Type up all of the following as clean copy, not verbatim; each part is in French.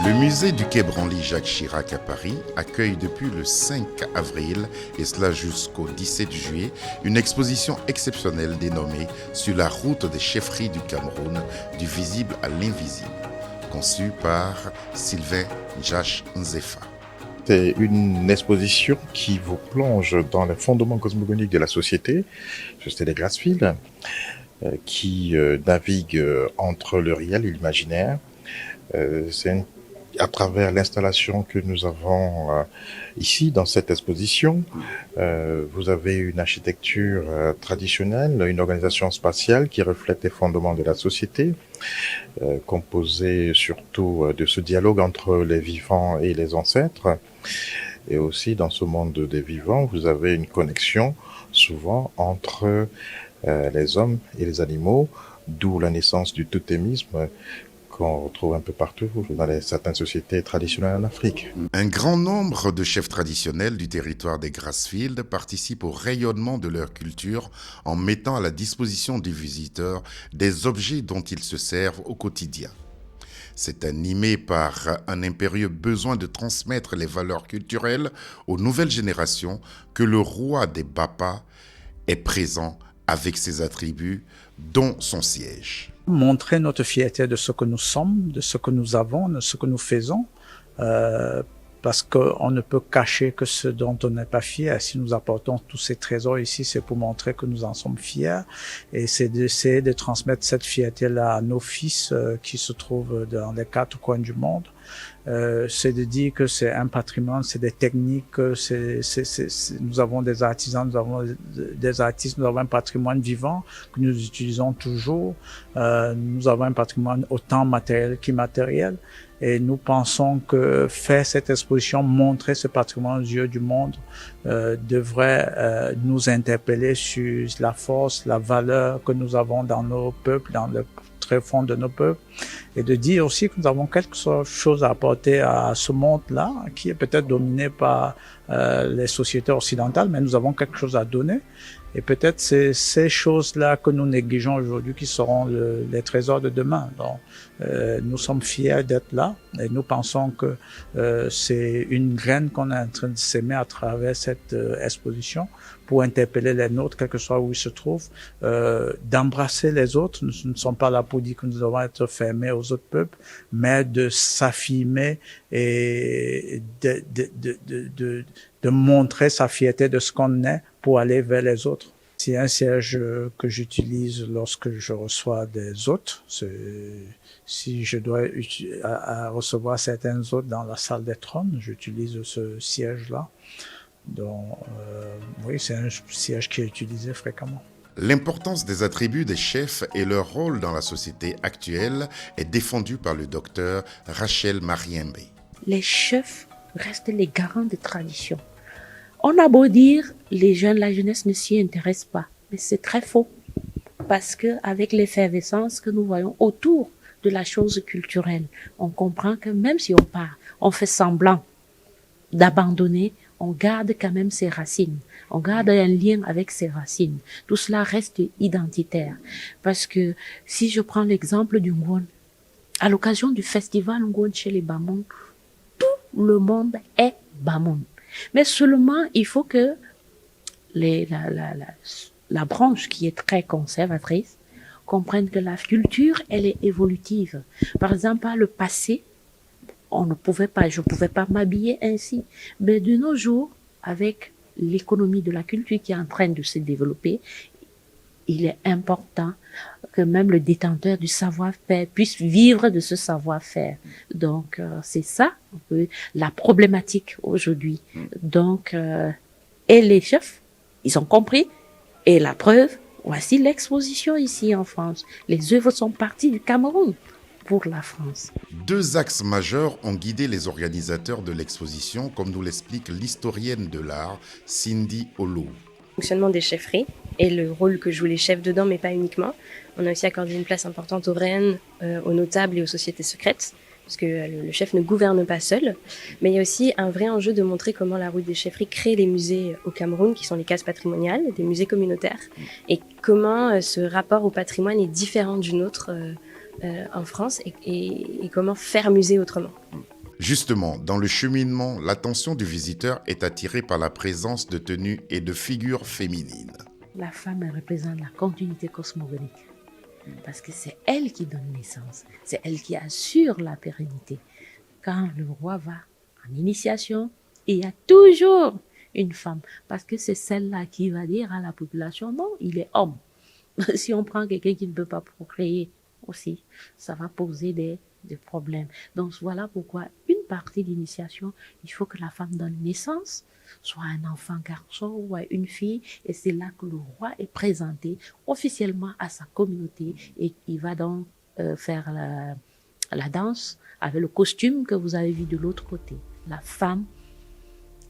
Le musée du Quai Branly Jacques Chirac à Paris accueille depuis le 5 avril, et cela jusqu'au 17 juillet, une exposition exceptionnelle dénommée Sur la route des chefferies du Cameroun, du visible à l'invisible, conçue par Sylvain Njash Nzefa. C'est une exposition qui vous plonge dans les fondements cosmogoniques de la société des Grassfield, qui navigue entre le réel et l'imaginaire. C'est à travers l'installation que nous avons ici dans cette exposition, vous avez une architecture traditionnelle, une organisation spatiale qui reflète les fondements de la société, composée surtout de ce dialogue entre les vivants et les ancêtres. Et aussi dans ce monde des vivants, vous avez une connexion souvent entre les hommes et les animaux, d'où la naissance du totémisme qu'on retrouve un peu partout dans certaines sociétés traditionnelles en Afrique. Un grand nombre de chefs traditionnels du territoire des Grassfield participent au rayonnement de leur culture en mettant à la disposition des visiteurs des objets dont ils se servent au quotidien. C'est animé par un impérieux besoin de transmettre les valeurs culturelles aux nouvelles générations que le roi des Bapa est présent avec ses attributs, dont son siège. Montrer notre fierté de ce que nous sommes, de ce que nous avons, de ce que nous faisons, parce qu'on ne peut cacher que ce dont on n'est pas fier. Si nous apportons tous ces trésors ici, c'est pour montrer que nous en sommes fiers, et c'est d'essayer de transmettre cette fierté-là à nos fils qui se trouvent dans les quatre coins du monde. C'est de dire que c'est un patrimoine, c'est des techniques, nous avons des artisans, nous avons des artistes, nous avons un patrimoine vivant que nous utilisons toujours. Nous avons un patrimoine autant matériel qu'immatériel. Et nous pensons que faire cette exposition, montrer ce patrimoine aux yeux du monde, devrait nous interpeller sur la force, la valeur que nous avons dans nos peuples, dans le très fond de nos peuples, et de dire aussi que nous avons quelque chose à apporter à ce monde-là, qui est peut-être dominé par les sociétés occidentales, mais nous avons quelque chose à donner. Et peut-être c'est ces choses-là que nous négligeons aujourd'hui qui seront les trésors de demain. Donc, nous sommes fiers d'être là, et nous pensons que c'est une graine qu'on est en train de s'aimer à travers cette exposition pour interpeller les nôtres, quel que soit où ils se trouvent, d'embrasser les autres. Nous ne sommes pas là pour dire que nous devons être fermés aux autres peuples, mais de s'affirmer et de montrer sa fierté de ce qu'on est pour aller vers les autres. C'est un siège que j'utilise lorsque je reçois des hôtes. Si je dois recevoir certains hôtes dans la salle des trônes, j'utilise ce siège-là. Donc, oui, c'est un siège qui est utilisé fréquemment. L'importance des attributs des chefs et leur rôle dans la société actuelle est défendue par le docteur Rachel Mariembe. Les chefs restent les garants des traditions. On a beau dire, les jeunes, la jeunesse ne s'y intéresse pas, mais c'est très faux. Parce que avec l'effervescence que nous voyons autour de la chose culturelle, on comprend que même si on part, on fait semblant d'abandonner, on garde quand même ses racines. On garde un lien avec ses racines. Tout cela reste identitaire. Parce que si je prends l'exemple du Ngwon, à l'occasion du festival Ngwon chez les Bamon, tout le monde est Bamon. Mais seulement, il faut que la branche qui est très conservatrice comprenne que la culture, elle est évolutive. Par exemple, par le passé, je ne pouvais pas m'habiller ainsi. Mais de nos jours, avec l'économie de la culture qui est en train de se développer, il est important que même le détenteur du savoir-faire puisse vivre de ce savoir-faire. Donc, c'est ça un peu la problématique aujourd'hui. Donc, et les chefs, ils ont compris. Et la preuve, voici l'exposition ici en France. Les œuvres sont parties du Cameroun pour la France. Deux axes majeurs ont guidé les organisateurs de l'exposition, comme nous l'explique l'historienne de l'art, Cindy Olo. Le fonctionnement des chefferies et le rôle que jouent les chefs dedans, mais pas uniquement. On a aussi accordé une place importante aux reines, aux notables et aux sociétés secrètes, parce que le chef ne gouverne pas seul. Mais il y a aussi un vrai enjeu de montrer comment la route des chefferies crée les musées au Cameroun, qui sont les cases patrimoniales, des musées communautaires, et comment ce rapport au patrimoine est différent du nôtre en France, et comment faire musée autrement. Justement, dans le cheminement, l'attention du visiteur est attirée par la présence de tenues et de figures féminines. La femme, elle représente la continuité cosmogonique. Parce que c'est elle qui donne naissance. C'est elle qui assure la pérennité. Quand le roi va en initiation, il y a toujours une femme. Parce que c'est celle-là qui va dire à la population, non, il est homme. Si on prend quelqu'un qui ne peut pas procréer aussi, ça va poser des problèmes. Donc voilà pourquoi une partie d'initiation, il faut que la femme donne naissance, soit un enfant garçon ou à une fille, et c'est là que le roi est présenté officiellement à sa communauté et il va donc faire la danse avec le costume que vous avez vu de l'autre côté. La femme,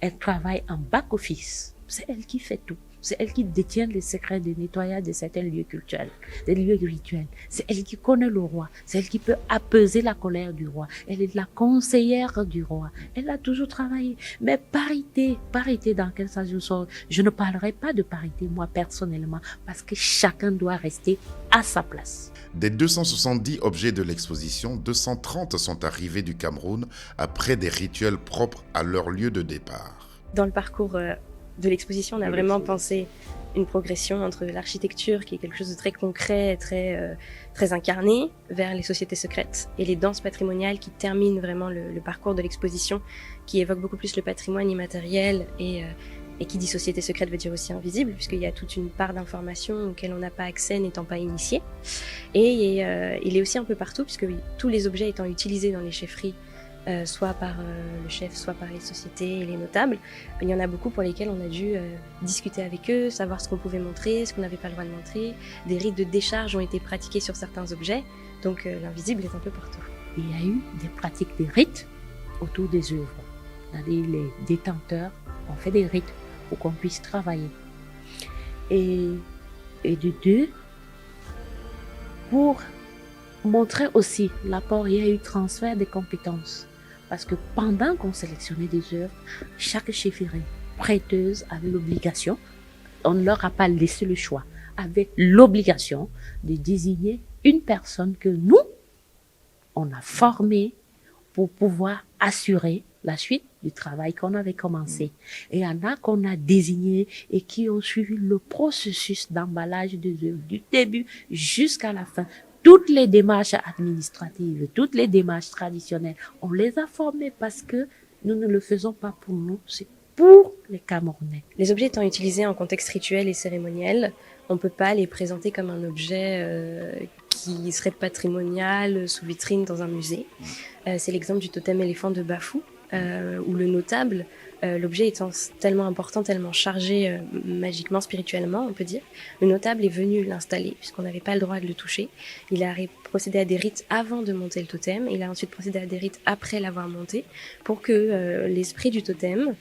elle travaille en back-office, c'est elle qui fait tout. C'est elle qui détient les secrets de nettoyage de certains lieux culturels, des lieux rituels. C'est elle qui connaît le roi. C'est elle qui peut apaiser la colère du roi. Elle est la conseillère du roi. Elle a toujours travaillé. Mais parité dans quel sens je ne parlerai pas de parité, moi, personnellement, parce que chacun doit rester à sa place. Des 270 objets de l'exposition, 230 sont arrivés du Cameroun après des rituels propres à leur lieu de départ. Dans le parcours de l'exposition, on a vraiment pensé une progression entre l'architecture, qui est quelque chose de très concret, très incarné, vers les sociétés secrètes, et les danses patrimoniales qui terminent vraiment le parcours de l'exposition, qui évoque beaucoup plus le patrimoine immatériel, et qui dit société secrète veut dire aussi invisible, puisqu'il y a toute une part d'informations auxquelles on n'a pas accès n'étant pas initié. Et il est aussi un peu partout, puisque tous les objets étant utilisés dans les chefferies, soit par le chef, soit par les sociétés et les notables. Il y en a beaucoup pour lesquels on a dû discuter avec eux, savoir ce qu'on pouvait montrer, ce qu'on n'avait pas le droit de montrer. Des rites de décharge ont été pratiqués sur certains objets, donc l'invisible est un peu partout. Il y a eu des pratiques, des rites autour des œuvres. Les détenteurs ont fait des rites pour qu'on puisse travailler. Et de deux, pour montrer aussi l'apport, il y a eu transfert des compétences. Parce que pendant qu'on sélectionnait des œuvres, chaque chefferie prêteuse avait l'obligation, on ne leur a pas laissé le choix, avait l'obligation de désigner une personne que nous, on a formée pour pouvoir assurer la suite du travail qu'on avait commencé. Et il y en a qu'on a désigné et qui ont suivi le processus d'emballage des œuvres du début jusqu'à la fin. Toutes les démarches administratives, toutes les démarches traditionnelles, on les a formées parce que nous ne le faisons pas pour nous, c'est pour les Camerounais. Les objets étant utilisés en contexte rituel et cérémoniel, on ne peut pas les présenter comme un objet qui serait patrimonial sous vitrine dans un musée. C'est l'exemple du totem éléphant de Bafou, où le notable, l'objet étant tellement important, tellement chargé magiquement, spirituellement, on peut dire, le notable est venu l'installer, puisqu'on n'avait pas le droit de le toucher. Il a procédé à des rites avant de monter le totem, il a ensuite procédé à des rites après l'avoir monté, pour que l'esprit du totem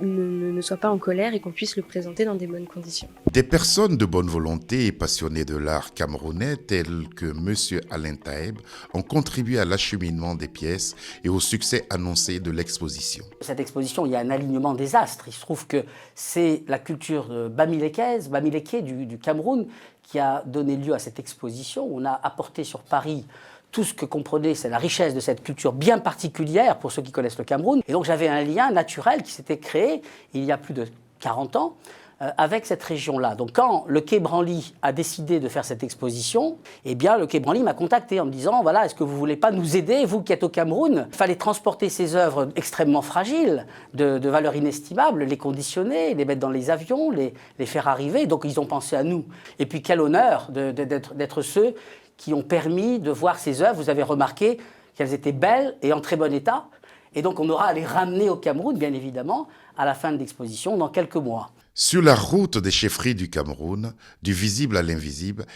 ne soit pas en colère et qu'on puisse le présenter dans des bonnes conditions. Des personnes de bonne volonté et passionnées de l'art camerounais, telles que M. Alain Taeb, ont contribué à l'acheminement des pièces et au succès annoncé de l'exposition. Cette exposition, il y a un alignement des astres. Il se trouve que c'est la culture bamiléké du Cameroun qui a donné lieu à cette exposition. On a apporté sur Paris tout ce que comprenait, c'est la richesse de cette culture bien particulière pour ceux qui connaissent le Cameroun. Et donc j'avais un lien naturel qui s'était créé il y a plus de 40 ans avec cette région-là. Donc quand le Quai Branly a décidé de faire cette exposition, eh bien le Quai Branly m'a contacté en me disant, voilà, est-ce que vous ne voulez pas nous aider, vous qui êtes au Cameroun? Il fallait transporter ces œuvres extrêmement fragiles, de valeur inestimable, les conditionner, les mettre dans les avions, les faire arriver. Donc ils ont pensé à nous. Et puis quel honneur d'être ceux qui ont permis de voir ces œuvres. Vous avez remarqué qu'elles étaient belles et en très bon état. Et donc on aura à les ramener au Cameroun, bien évidemment, à la fin de l'exposition, dans quelques mois. Sur la route des chefferies du Cameroun, du visible à l'invisible,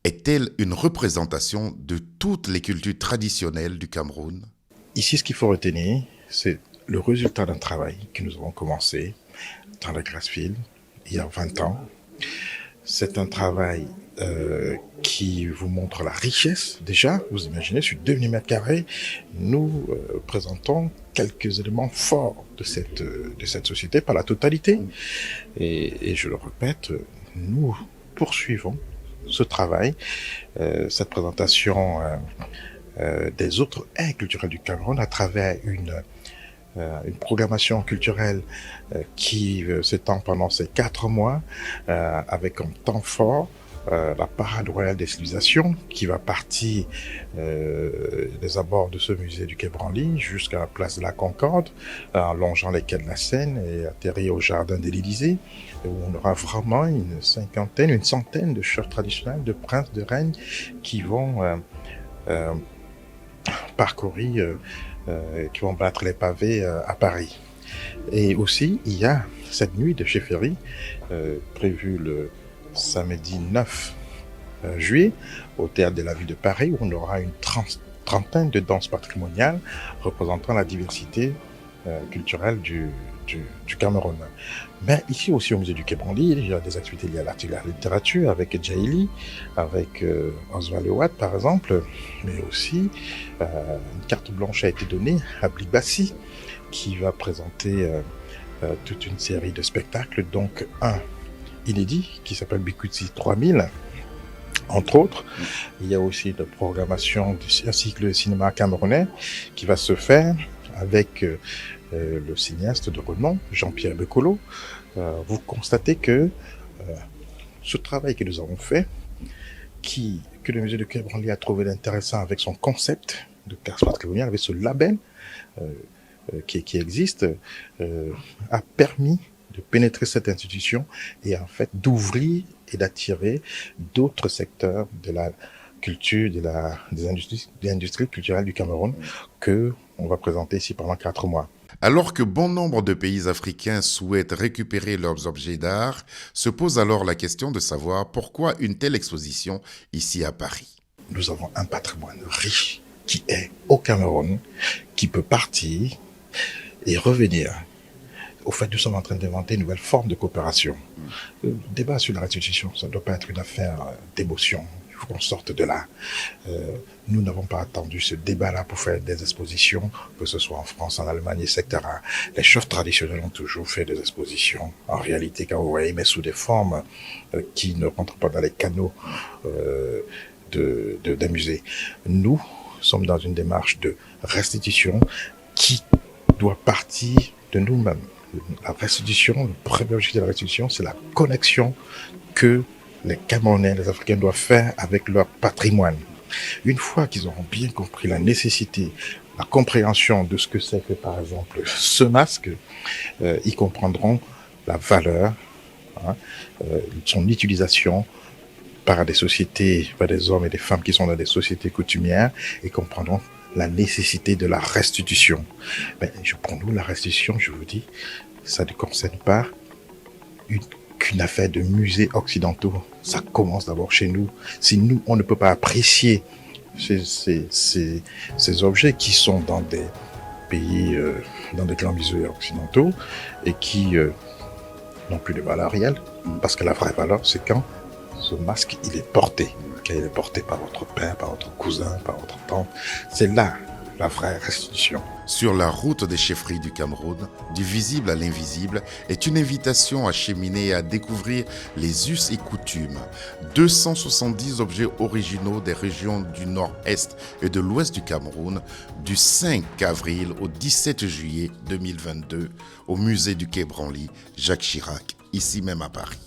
est-elle une représentation de toutes les cultures traditionnelles du Cameroun? Ici, ce qu'il faut retenir, c'est le résultat d'un travail que nous avons commencé dans la Grassfield il y a 20 ans. C'est un travail qui vous montre la richesse. Déjà, vous imaginez, sur 2000 mètres carrés, nous présentons quelques éléments forts de cette société, pas la totalité. Et je le répète, nous poursuivons ce travail. Cette présentation des autres aires culturelles du Cameroun à travers une programmation culturelle qui s'étend pendant ces 4 mois avec un temps fort. La parade royale des civilisations qui va partir des abords de ce musée du Quai Branly jusqu'à la place de la Concorde, en longeant les quais de la Seine et atterrir au jardin de l'Élysée, où on aura vraiment une centaine de chefs traditionnels, de princes, de reines qui vont parcourir, qui vont battre les pavés à Paris. Et aussi, il y a cette nuit de chefferie prévue le samedi 9 juillet au théâtre de la ville de Paris, où on aura une trentaine de danses patrimoniales représentant la diversité culturelle du Cameroun. Mais ici aussi au musée du Quai Branly, il y a des activités liées à la littérature avec Djaïli, avec Oswald Lewat par exemple, mais aussi une carte blanche a été donnée à Blibassi qui va présenter toute une série de spectacles, donc un inédit qui s'appelle Bikutsi 3000, entre autres. Il y a aussi une programmation d'un cycle de cinéma camerounais qui va se faire avec le cinéaste de renom, Jean-Pierre Bekolo. Vous constatez que ce travail que nous avons fait, que le musée de Quai Branly a trouvé d'intéressant avec son concept de carte patrimoniale, avec ce label qui existe, a permis de pénétrer cette institution et en fait d'ouvrir et d'attirer d'autres secteurs de la culture, des industries culturelles du Cameroun que on va présenter ici pendant 4 mois. Alors que bon nombre de pays africains souhaitent récupérer leurs objets d'art, se pose alors la question de savoir pourquoi une telle exposition ici à Paris. Nous avons un patrimoine riche qui est au Cameroun, qui peut partir et revenir. Au fait, nous sommes en train d'inventer une nouvelle forme de coopération. Le débat sur la restitution, ça ne doit pas être une affaire d'émotion. Il faut qu'on sorte de là. Nous n'avons pas attendu ce débat-là pour faire des expositions, que ce soit en France, en Allemagne, etc. Les chefs traditionnels ont toujours fait des expositions. En réalité, quand vous voyez, mais sous des formes qui ne rentrent pas dans les canaux d'un musée. Nous sommes dans une démarche de restitution qui doit partir de nous-mêmes. La restitution, le premier objectif de la restitution, c'est la connexion que les Camerounais, les Africains doivent faire avec leur patrimoine. Une fois qu'ils auront bien compris la nécessité, la compréhension de ce que c'est que, par exemple, ce masque, ils comprendront la valeur, son utilisation par des sociétés, par des hommes et des femmes qui sont dans des sociétés coutumières et comprendront la nécessité de la restitution. Mais pour nous, la restitution, je vous dis, ça ne concerne pas qu'une affaire de musées occidentaux. Ça commence d'abord chez nous. Si nous, on ne peut pas apprécier ces objets qui sont dans des pays, dans des grands musées occidentaux et qui n'ont plus de valeur réelle, parce que la vraie valeur, c'est quand ce masque, il est porté. Quand il est porté par votre père, par votre cousin, par votre tante. C'est là la vraie restitution. Sur la route des chefferies du Cameroun, du visible à l'invisible, est une invitation à cheminer et à découvrir les us et coutumes. 270 objets originaux des régions du nord-est et de l'ouest du Cameroun, du 5 avril au 17 juillet 2022, au musée du Quai Branly, Jacques Chirac, ici même à Paris.